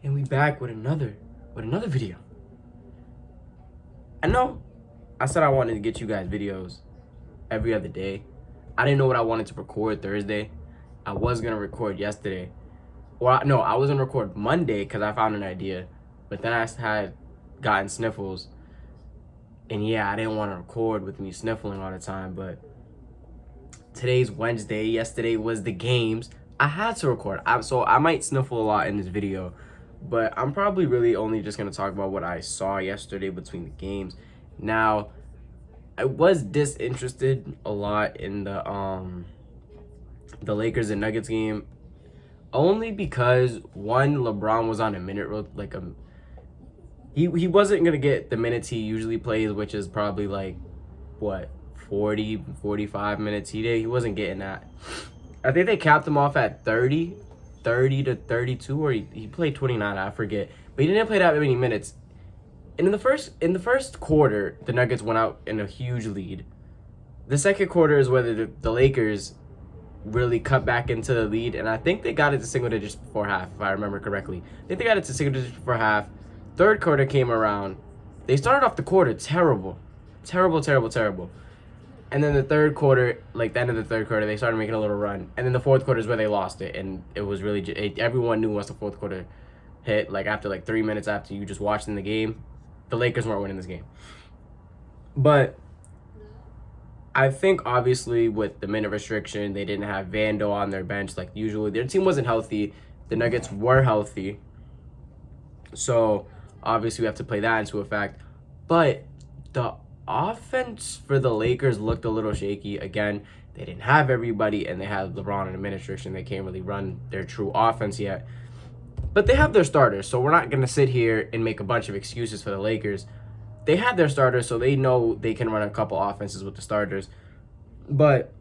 And we back with another video. I know I said I wanted to get you guys videos every other day. I didn't know what I wanted to record Thursday. I was gonna record yesterday. No, I was gonna record Monday because I found an idea. But then I had gotten sniffles. And yeah, I didn't want to record with me sniffling all the time, but today's Wednesday. Yesterday was the games. I had to record. So I might sniffle a lot in this video, but I'm probably really only just going to talk about what I saw yesterday between the games. Now, I was disinterested a lot in the Lakers and Nuggets game, only because one, LeBron was on a minute he wasn't going to get the minutes he usually plays, which is probably like what, 45 minutes. He wasn't getting that. I think they capped him off at 30 to 32, or he played 29, I forget. But he didn't play that many minutes. And in the first quarter, the Nuggets went out in a huge lead. The second quarter is where the Lakers really cut back into the lead, and I think they got it to single digits before half, if I remember correctly. I think they got it to single digits before half. Third quarter came around. They started off the quarter terrible. And then the third quarter, like the end of the third quarter, they started making a little run. And then the fourth quarter is where they lost it. And it was really, everyone knew once the fourth quarter hit, like after like 3 minutes after you just watching the game, the Lakers weren't winning this game. But I think obviously with the minute restriction, they didn't have Vando on their bench like usually. Their team wasn't healthy. The Nuggets were healthy. So obviously we have to play that into effect. But the offense for the Lakers looked a little shaky. Again, they didn't have everybody, and they had LeBron in a minute restriction. They can't really run their true offense yet. But they have their starters, so we're not going to sit here and make a bunch of excuses for the Lakers. They had their starters, so they know they can run a couple offenses with the starters. But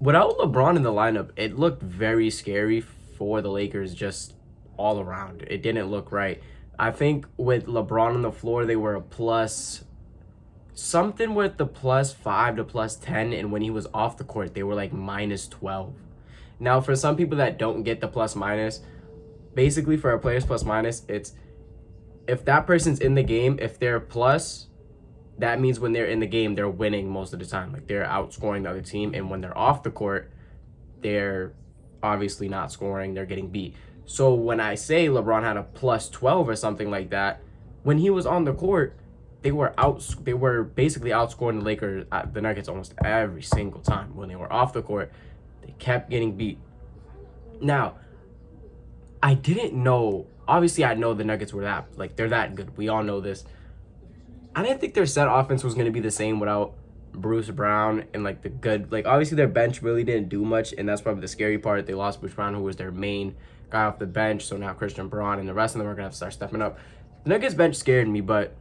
without LeBron in the lineup, it looked very scary for the Lakers just all around. It didn't look right. I think with LeBron on the floor, they were a plus something with the +5 to +10, and when he was off the court, they were like -12. Now, for some people that don't get the plus minus, basically for a player's plus minus, it's if that person's in the game, if they're plus, that means when they're in the game, they're winning most of the time. Like they're outscoring the other team, and when they're off the court, they're obviously not scoring, they're getting beat. So when I say LeBron had a +12 or something like that, when he was on the court, they were basically outscoring the Lakers, the Nuggets almost every single time. When they were off the court, they kept getting beat. Now, I didn't know, obviously I know the Nuggets were they're that good. We all know this. I didn't think their set offense was going to be the same without Bruce Brown and the good, obviously their bench really didn't do much, and that's probably the scary part. They lost Bruce Brown, who was their main guy off the bench, so now Christian Braun and the rest of them are going to have to start stepping up. The Nuggets bench scared me, but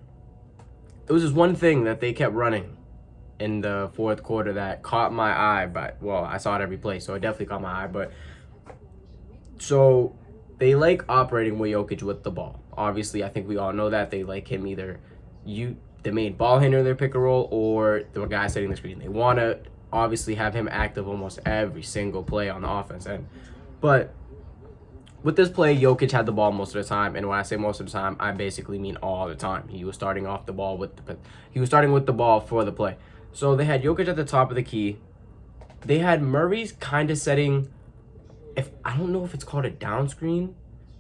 it was just one thing that they kept running in the fourth quarter that caught my eye. I saw it every play, so it definitely caught my eye. But so they like operating with Jokic with the ball. Obviously, I think we all know that they like him either the main ball handler in their pick and roll, or the guy setting the screen. They want to obviously have him active almost every single play on the offense end. But with this play, Jokic had the ball most of the time, and when I say most of the time, I basically mean all the time. He was starting with the ball for the play. So they had Jokic at the top of the key. They had Murray's kind of setting, I don't know if it's called a down screen,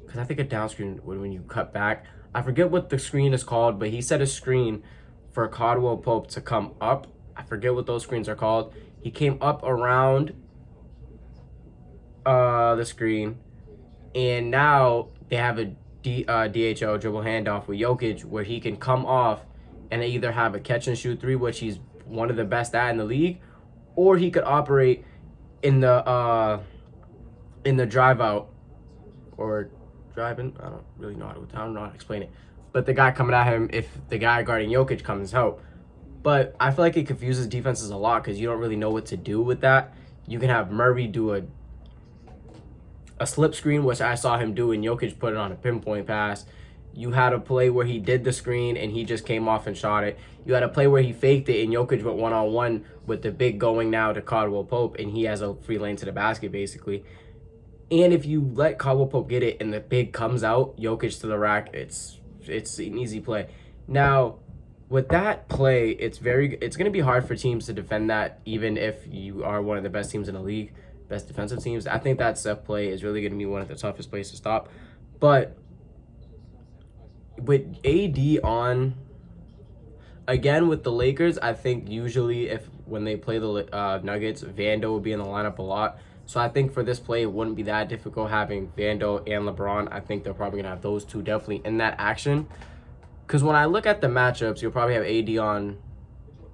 because I think a down screen when you cut back. I forget what the screen is called, but he set a screen for Caldwell Pope to come up. I forget what those screens are called. He came up around the screen. And now they have a DHO, dribble handoff, with Jokic, where he can come off and either have a catch and shoot three, which he's one of the best at in the league, or he could operate in the drive out or driving. I don't really know how to explain it. But the guy coming at him, if the guy guarding Jokic comes help. But I feel like it confuses defenses a lot because you don't really know what to do with that. You can have Murray do a slip screen, which I saw him do, and Jokic put it on a pinpoint pass. You had a play where he did the screen and he just came off and shot it. You had a play where he faked it and Jokic went one-on-one with the big going now to Caldwell Pope, and he has a free lane to the basket basically. And if you let Caldwell Pope get it and the big comes out, Jokic to the rack, it's an easy play. Now, with that play, it's going to be hard for teams to defend that, even if you are one of the best teams in the league, best defensive teams. I think that set play is really going to be one of the toughest plays to stop. But with AD on, again with the Lakers, I think usually when they play the Nuggets, Vando will be in the lineup a lot. So I think for this play, it wouldn't be that difficult having Vando and LeBron. I think they're probably going to have those two definitely in that action. Because when I look at the matchups, you'll probably have AD on,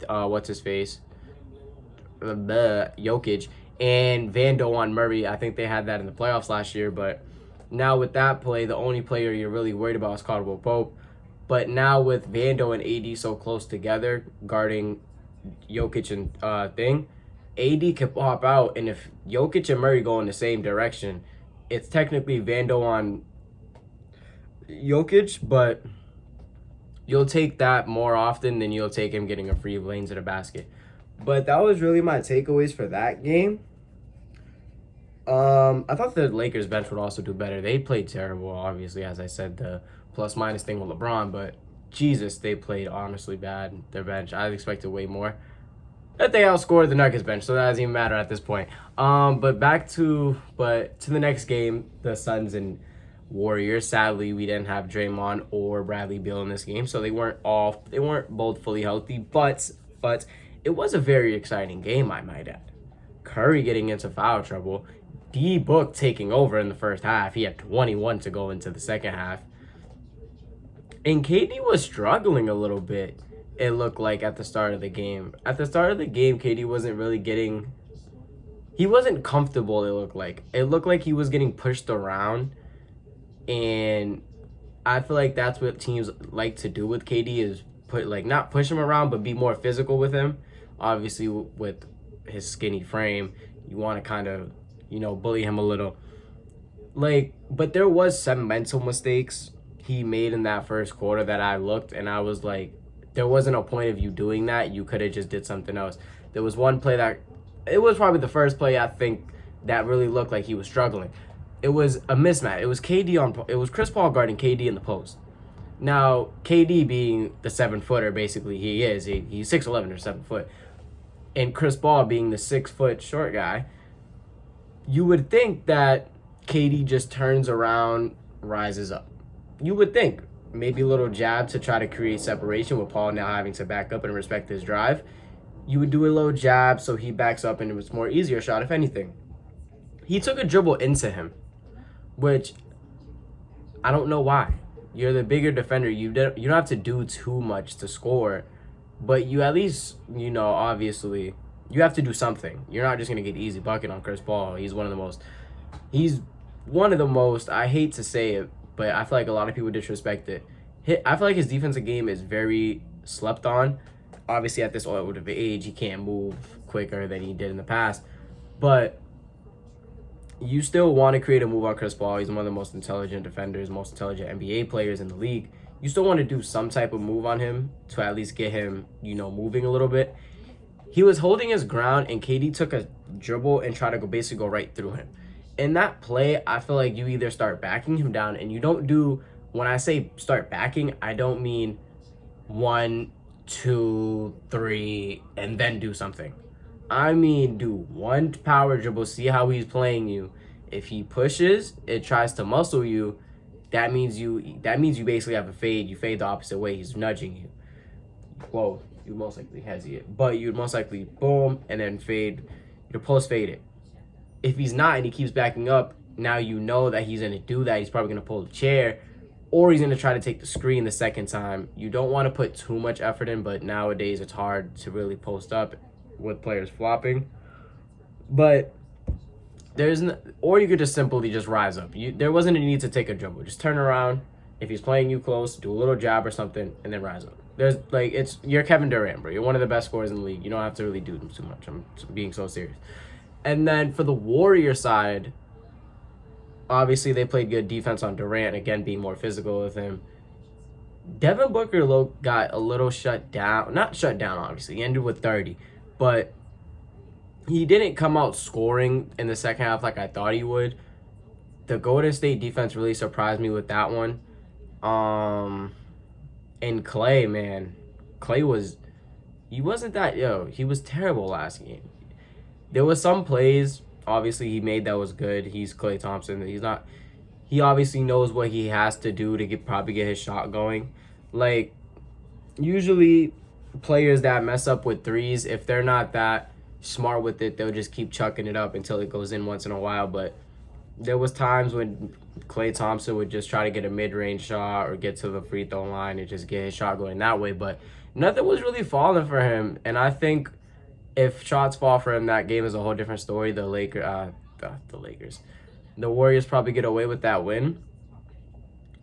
what's-his-face? Jokic. And Vando on Murray. I think they had that in the playoffs last year. But now with that play, the only player you're really worried about is Caldwell Pope. But now with Vando and AD so close together, guarding Jokic and thing, AD can pop out, and if Jokic and Murray go in the same direction, it's technically Vando on Jokic, but you'll take that more often than you'll take him getting a free lane to the basket. But that was really my takeaways for that game. I thought the Lakers bench would also do better. They played terrible, obviously, as I said, the plus-minus thing with LeBron, but Jesus, they played honestly bad, their bench. I expected way more. That they outscored the Nuggets bench, so that doesn't even matter at this point. But to the next game, the Suns and Warriors. Sadly, we didn't have Draymond or Bradley Beal in this game, so they weren't both fully healthy. But it was a very exciting game, I might add. Curry getting into foul trouble, D Book taking over in the first half. He had 21 to go into the second half, and KD was struggling a little bit. It looked like at the start of the game. At the start of the game, KD wasn't really he wasn't comfortable, it looked like. It looked like he was getting pushed around. And I feel like that's what teams like to do with KD is not push him around, but be more physical with him. Obviously, with his skinny frame, you want to kind of, bully him a little. But there was some mental mistakes he made in that first quarter that I looked, and I was like, there wasn't a point of you doing that. You could have just did something else. There was one play it was probably the first play I think that really looked like he was struggling. It was a mismatch. It was Chris Paul guarding KD in the post. Now, KD being the 7-footer, basically he's 6'11" or 7 foot. And Chris Paul being the 6 foot short guy, you would think that KD just turns around, rises up. You would think. Maybe a little jab to try to create separation with Paul now having to back up and respect his drive. You would do a little jab so he backs up and it was more easier shot, if anything. He took a dribble into him, which I don't know why. You're the bigger defender. You don't have to do too much to score, but you at least, obviously, you have to do something. You're not just going to get easy bucket on Chris Paul. He's one of the most, I hate to say it, but I feel like a lot of people disrespect it. I feel like his defensive game is very slept on. Obviously, at this old of age, he can't move quicker than he did in the past. But you still want to create a move on Chris Paul. He's one of the most intelligent defenders, most intelligent NBA players in the league. You still want to do some type of move on him to at least get him, moving a little bit. He was holding his ground, and KD took a dribble and tried to basically go right through him. In that play, I feel like you either start backing him down, and you don't do, when I say start backing, I don't mean 1, 2, 3, and then do something. I mean do one power dribble, see how he's playing you. If he pushes, it tries to muscle you, that means you basically have a fade. You fade the opposite way. He's nudging you. Well, you most likely hezzy it, but you'd most likely boom and then fade. Your post fade it. If he's not and he keeps backing up, now you know that he's going to do that. He's probably going to pull the chair, or he's going to try to take the screen the second time. You don't want to put too much effort in, but nowadays it's hard to really post up with players flopping. But or you could just simply just rise up. There wasn't a need to take a dribble. Just turn around. If he's playing you close, do a little jab or something, and then rise up. You're Kevin Durant, bro. You're one of the best scorers in the league. You don't have to really do too much. I'm being so serious. And then for the Warrior side, obviously they played good defense on Durant, again being more physical with him. Devin Booker got a little shut down. Not shut down, obviously. He ended with 30. But he didn't come out scoring in the second half like I thought he would. the Golden State defense really surprised me with that one. And Clay, man, Clay he wasn't he was terrible last game. There was some plays, obviously, he made that was good. He's Klay Thompson. He obviously knows what he has to do to probably get his shot going. Like, usually players that mess up with threes, if they're not that smart with it, they'll just keep chucking it up until it goes in once in a while. But there was times when Klay Thompson would just try to get a mid-range shot or get to the free throw line and just get his shot going that way. But nothing was really falling for him. And I think if shots fall for him, that game is a whole different story. The Warriors probably get away with that win.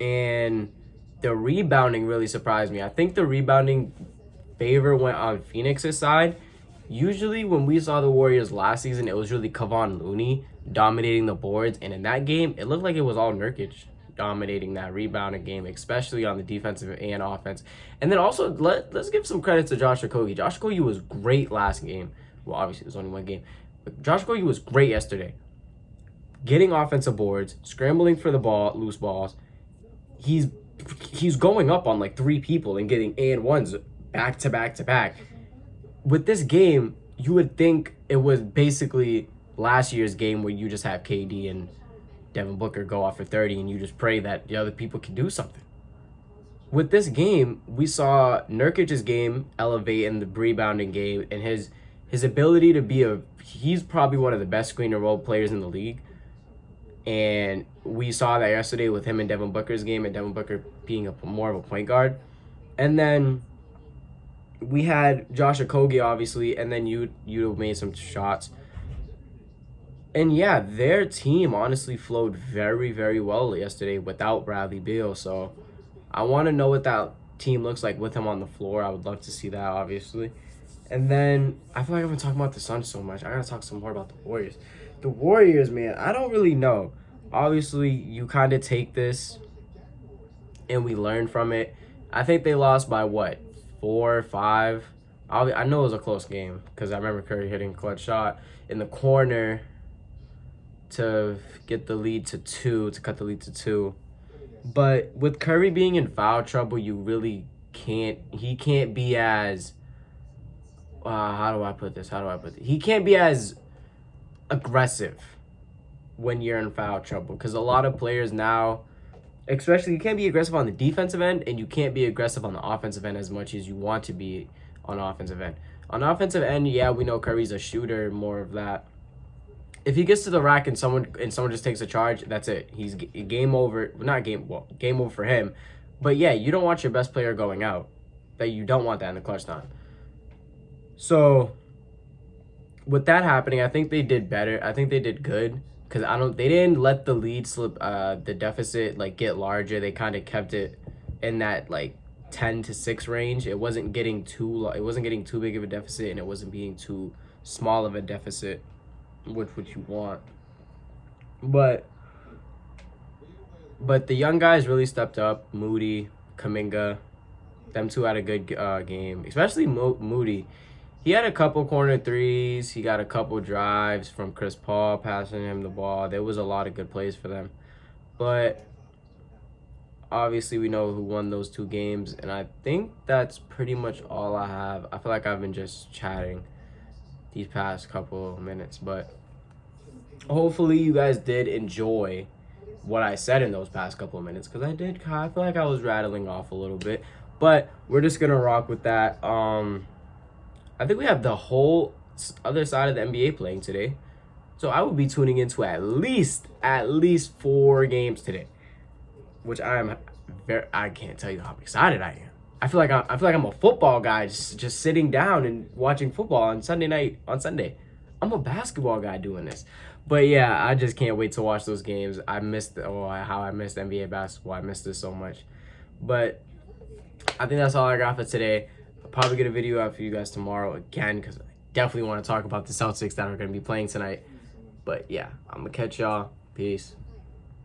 And the rebounding really surprised me. I think the rebounding favor went on Phoenix's side. Usually when we saw the Warriors last season, it was really Kevon Looney dominating the boards. And in that game, it looked like it was all Nurkic dominating that rebounding game, especially on the defensive and offense. And then also, let's give some credit to Josh Okogie. Josh Okogie was great last game. Well, obviously, it was only one game. But Josh Okogie was great yesterday. Getting offensive boards, scrambling for the ball, loose balls. He's going up on like 3 people and getting and-ones back to back to back. With this game, you would think it was basically last year's game where you just have KD and Devin Booker go off for 30 and you just pray that the other people can do something. With this game, we saw Nurkic's game elevate in the rebounding game, and his ability to be he's probably one of the best screen and roll players in the league. And we saw that yesterday with him and Devin Booker's game, and Devin Booker being more of a point guard. And then we had Josh Okogie, obviously, and then you made some shots. And yeah, their team honestly flowed very, very well yesterday without Bradley Beal. So I want to know what that team looks like with him on the floor. I would love to see that, obviously. And then I feel like I've been talking about the Suns so much. I got to talk some more about the Warriors. The Warriors, man, I don't really know. Obviously, you kind of take this and we learn from it. I think they lost by, 4 or 5? I know it was a close game because I remember Curry hitting a clutch shot in the corner to get the lead to 2, to cut the lead to 2. But with Curry being in foul trouble, you really he can't be as, how do I put this? He can't be as aggressive when you're in foul trouble, because a lot of players now, especially, you can't be aggressive on the defensive end and you can't be aggressive on the offensive end as much as you want to be on offensive end. On offensive end, yeah, we know Curry's a shooter, more of that. If he gets to the rack and someone just takes a charge, that's it. He's game over. Game over for him. But yeah, you don't want your best player going out. You don't want that in the clutch time. So with that happening, I think they did better. I think they did good because they didn't let the lead slip, the deficit get larger. They kind of kept it in that 10-6 range. It wasn't getting too big of a deficit, and it wasn't being too small of a deficit, which you want. But the young guys really stepped up. Moody, Kuminga, them two had a good game, especially Moody. He had a couple corner threes. He got a couple drives from Chris Paul passing him the ball. There was a lot of good plays for them. But obviously we know who won those 2 games, and I think that's pretty much all I have. I feel like I've been just chatting these past couple of minutes, but hopefully you guys did enjoy what I said in those past couple of minutes, because I feel like I was rattling off a little bit, but we're just gonna rock with that. I think we have the whole other side of the NBA playing today, so I will be tuning into at least 4 games today, which I can't tell you how excited I am. I feel like I'm a football guy, just sitting down and watching football on Sunday. I'm a basketball guy doing this. But yeah, I just can't wait to watch those games. How I missed NBA basketball. I missed this so much. But I think that's all I got for today. I'll probably get a video out for you guys tomorrow again, because I definitely want to talk about the Celtics that are going to be playing tonight. But yeah, I'm going to catch y'all. Peace.